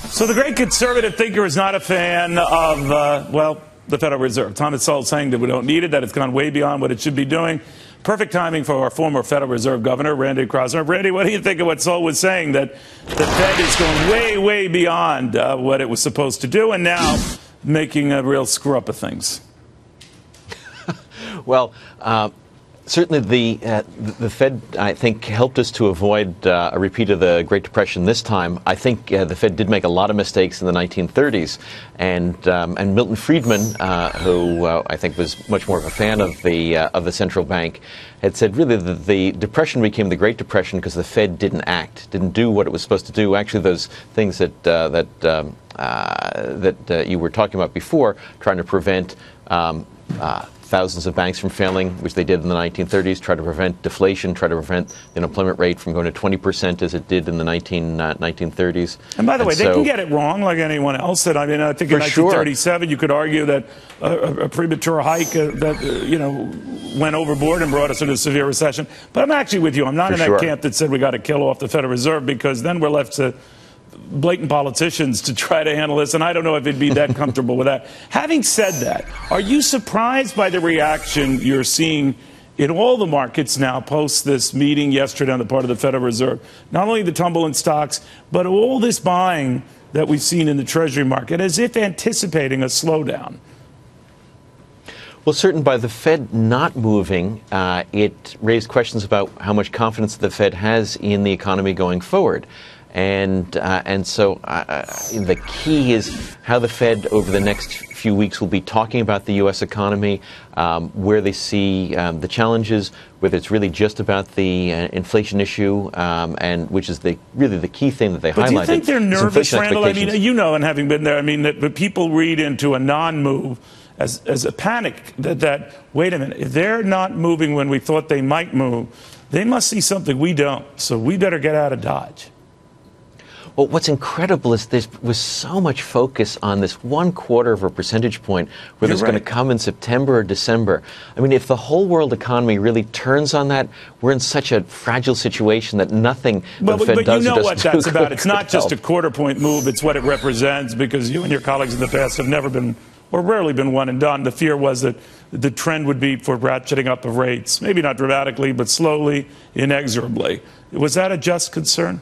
So the great conservative thinker is not a fan of, the Federal Reserve. Thomas Sowell saying that we don't need it, that it's gone way beyond what it should be doing. Perfect timing for our former Federal Reserve Governor, Randy Kroszner. Randy, what do you think of what Sowell was saying, that the Fed is going way, way beyond what it was supposed to do and now making a real screw-up of things? Well, certainly the Fed, I think, helped us to avoid a repeat of the Great Depression this time. I think the Fed did make a lot of mistakes in the 1930s, and Milton Friedman, who I think was much more of a fan of the central bank, had said really that the Depression became the Great Depression because the Fed didn't act, didn't do what it was supposed to do. Actually, those things that you were talking about before, trying to prevent thousands of banks from failing, which they did in the 1930s, try to prevent deflation, try to prevent the unemployment rate from going to 20% as it did in the 1930s. And by the way, they can get it wrong like anyone else. I mean, I think in 1937 you could argue that a premature hike went overboard and brought us into a severe recession. But I'm actually with you. I'm not in that camp that said we got to kill off the Federal Reserve, because then we're left to blatant politicians to try to handle this, and I don't know if it'd be that comfortable with that. Having said that, are you surprised by the reaction you're seeing in all the markets now post this meeting yesterday on the part of the Federal Reserve? Not only the tumble in stocks, but all this buying that we've seen in the Treasury market, as if anticipating a slowdown. Well, certain by the Fed not moving, it raised questions about how much confidence the Fed has in the economy going forward. And so the key is how the Fed over the next few weeks will be talking about the U.S. economy, where they see the challenges, whether it's really just about the inflation issue, and which is really the key thing that they highlighted. But do you think they're nervous, Randall? I mean, you know, and having been there, I mean, that people read into a non-move as a panic that, wait a minute, if they're not moving when we thought they might move, they must see something we don't, so we better get out of Dodge. Well, what's incredible is there was so much focus on this 1/4 of a percentage point, whether it's going to come in September or December. I mean, if the whole world economy really turns on that, we're in such a fragile situation that nothing the Fed does or doesn't do. But you know what that's about. It's not just a quarter-point move. It's what it represents, because you and your colleagues in the past have never been, or rarely been, one and done. The fear was that the trend would be for ratcheting up of rates, maybe not dramatically, but slowly, inexorably. Was that a just concern?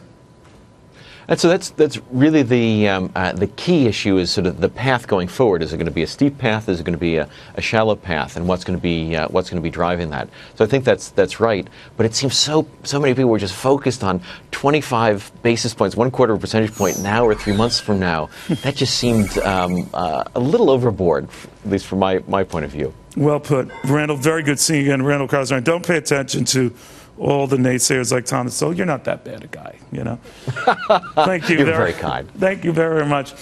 And so that's really the key issue, is sort of the path going forward. Is it going to be a steep path? Is it going to be a shallow path? And what's going to be driving that? So I think that's right. But it seems so many people were just focused on 25 basis points, 1/4 of a percentage point now or 3 months from now. That just seemed a little overboard, at least from my point of view. Well put, Randall. Very good seeing you again, Randall Kroszner. Don't pay attention to all the naysayers like Thomas Sowell. You're not that bad a guy, you know. Thank you. You're very kind. Thank you very much.